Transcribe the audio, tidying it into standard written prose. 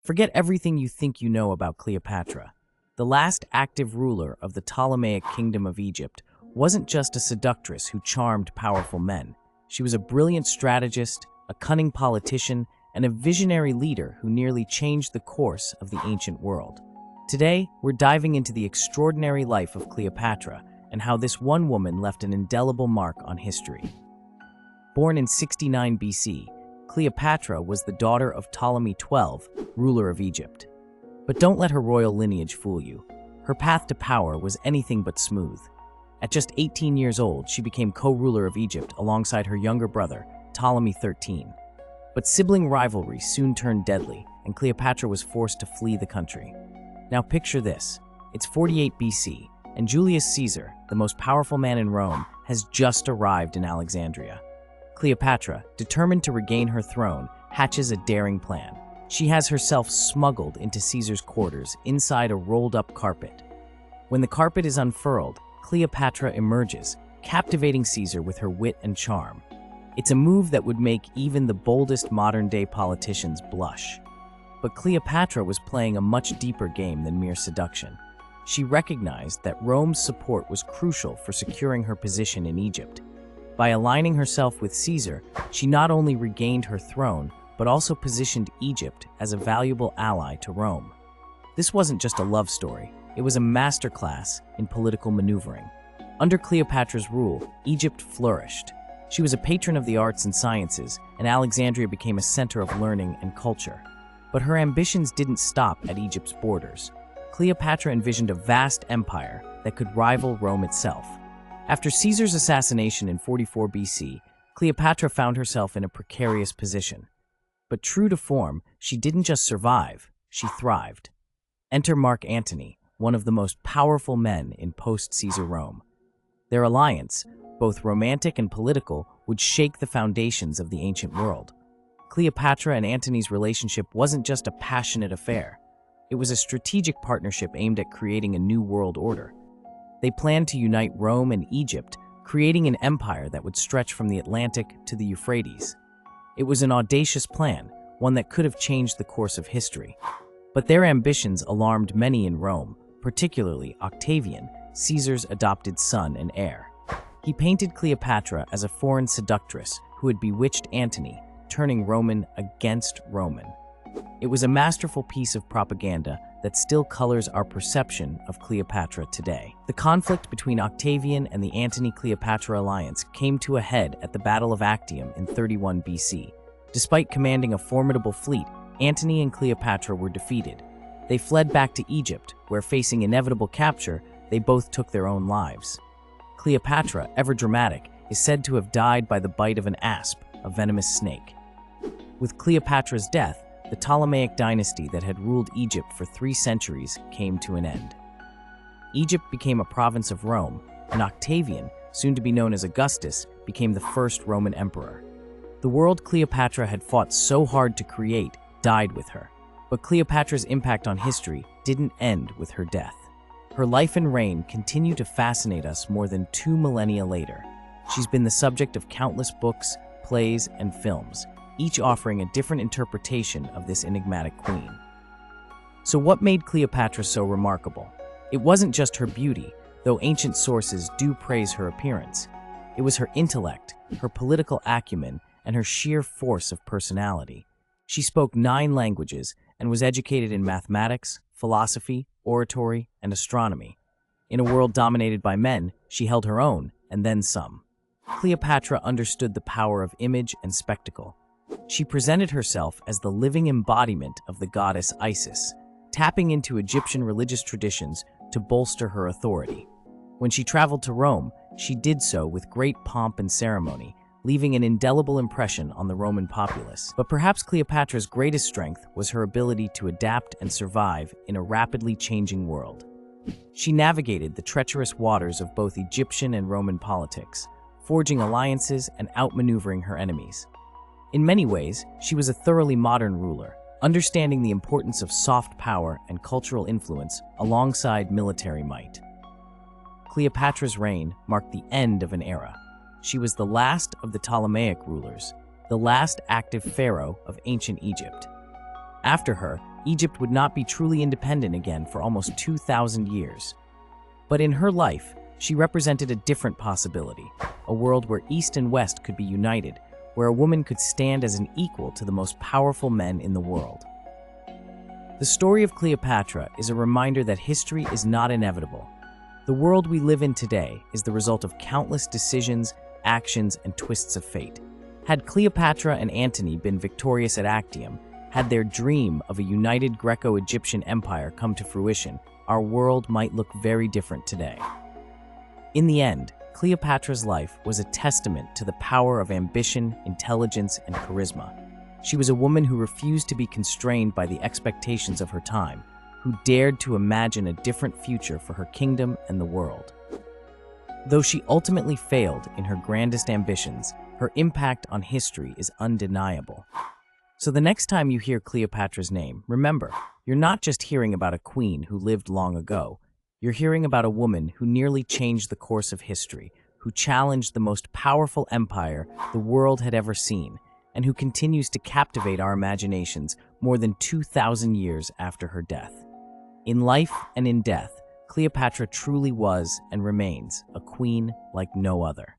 Forget everything you think you know about Cleopatra. The last active ruler of the Ptolemaic kingdom of Egypt wasn't just a seductress who charmed powerful men. She was a brilliant strategist, a cunning politician, and a visionary leader who nearly changed the course of the ancient world. Today, we're diving into the extraordinary life of Cleopatra and how this one woman left an indelible mark on history. Born in 69 BC, Cleopatra was the daughter of Ptolemy XII, ruler of Egypt. But don't let her royal lineage fool you. Her path to power was anything but smooth. At just 18 years old, she became co-ruler of Egypt alongside her younger brother, Ptolemy XIII. But sibling rivalry soon turned deadly, and Cleopatra was forced to flee the country. Now picture this. It's 48 BC, and Julius Caesar, the most powerful man in Rome, has just arrived in Alexandria. Cleopatra, determined to regain her throne, hatches a daring plan. She has herself smuggled into Caesar's quarters inside a rolled-up carpet. When the carpet is unfurled, Cleopatra emerges, captivating Caesar with her wit and charm. It's a move that would make even the boldest modern-day politicians blush. But Cleopatra was playing a much deeper game than mere seduction. She recognized that Rome's support was crucial for securing her position in Egypt. By aligning herself with Caesar, she not only regained her throne, but also positioned Egypt as a valuable ally to Rome. This wasn't just a love story, it was a masterclass in political maneuvering. Under Cleopatra's rule, Egypt flourished. She was a patron of the arts and sciences, and Alexandria became a center of learning and culture. But her ambitions didn't stop at Egypt's borders. Cleopatra envisioned a vast empire that could rival Rome itself. After Caesar's assassination in 44 BC, Cleopatra found herself in a precarious position. But true to form, she didn't just survive, she thrived. Enter Mark Antony, one of the most powerful men in post-Caesar Rome. Their alliance, both romantic and political, would shake the foundations of the ancient world. Cleopatra and Antony's relationship wasn't just a passionate affair. It was a strategic partnership aimed at creating a new world order. They planned to unite Rome and Egypt, creating an empire that would stretch from the Atlantic to the Euphrates. It was an audacious plan, one that could have changed the course of history. But their ambitions alarmed many in Rome, particularly Octavian, Caesar's adopted son and heir. He painted Cleopatra as a foreign seductress who had bewitched Antony, turning Roman against Roman. It was a masterful piece of propaganda that still colors our perception of Cleopatra today. The conflict between Octavian and the Antony-Cleopatra alliance came to a head at the Battle of Actium in 31 BC. Despite commanding a formidable fleet, Antony and Cleopatra were defeated. They fled back to Egypt, where facing inevitable capture, they both took their own lives. Cleopatra, ever dramatic, is said to have died by the bite of an asp, a venomous snake. With Cleopatra's death, the Ptolemaic dynasty that had ruled Egypt for 3 centuries came to an end. Egypt became a province of Rome, and Octavian, soon to be known as Augustus, became the first Roman emperor. The world Cleopatra had fought so hard to create died with her, but Cleopatra's impact on history didn't end with her death. Her life and reign continue to fascinate us more than 2 millennia later. She's been the subject of countless books, plays, and films, each offering a different interpretation of this enigmatic queen. So what made Cleopatra so remarkable? It wasn't just her beauty, though ancient sources do praise her appearance. It was her intellect, her political acumen, and her sheer force of personality. She spoke 9 languages and was educated in mathematics, philosophy, oratory, and astronomy. In a world dominated by men, she held her own, and then some. Cleopatra understood the power of image and spectacle. She presented herself as the living embodiment of the goddess Isis, tapping into Egyptian religious traditions to bolster her authority. When she traveled to Rome, she did so with great pomp and ceremony, leaving an indelible impression on the Roman populace. But perhaps Cleopatra's greatest strength was her ability to adapt and survive in a rapidly changing world. She navigated the treacherous waters of both Egyptian and Roman politics, forging alliances and outmaneuvering her enemies. In many ways, she was a thoroughly modern ruler, understanding the importance of soft power and cultural influence alongside military might. Cleopatra's reign marked the end of an era. She was the last of the Ptolemaic rulers, the last active pharaoh of ancient Egypt. After her, Egypt would not be truly independent again for almost 2,000 years. But in her life, she represented a different possibility, a world where East and West could be united, where a woman could stand as an equal to the most powerful men in the world. The story of Cleopatra is a reminder that history is not inevitable. The world we live in today is the result of countless decisions, actions, and twists of fate. Had Cleopatra and Antony been victorious at Actium, had their dream of a united Greco-Egyptian empire come to fruition, our world might look very different today. In the end, Cleopatra's life was a testament to the power of ambition, intelligence, and charisma. She was a woman who refused to be constrained by the expectations of her time, who dared to imagine a different future for her kingdom and the world. Though she ultimately failed in her grandest ambitions, her impact on history is undeniable. So the next time you hear Cleopatra's name, remember, you're not just hearing about a queen who lived long ago. You're hearing about a woman who nearly changed the course of history, who challenged the most powerful empire the world had ever seen, and who continues to captivate our imaginations more than 2,000 years after her death. In life and in death, Cleopatra truly was and remains a queen like no other.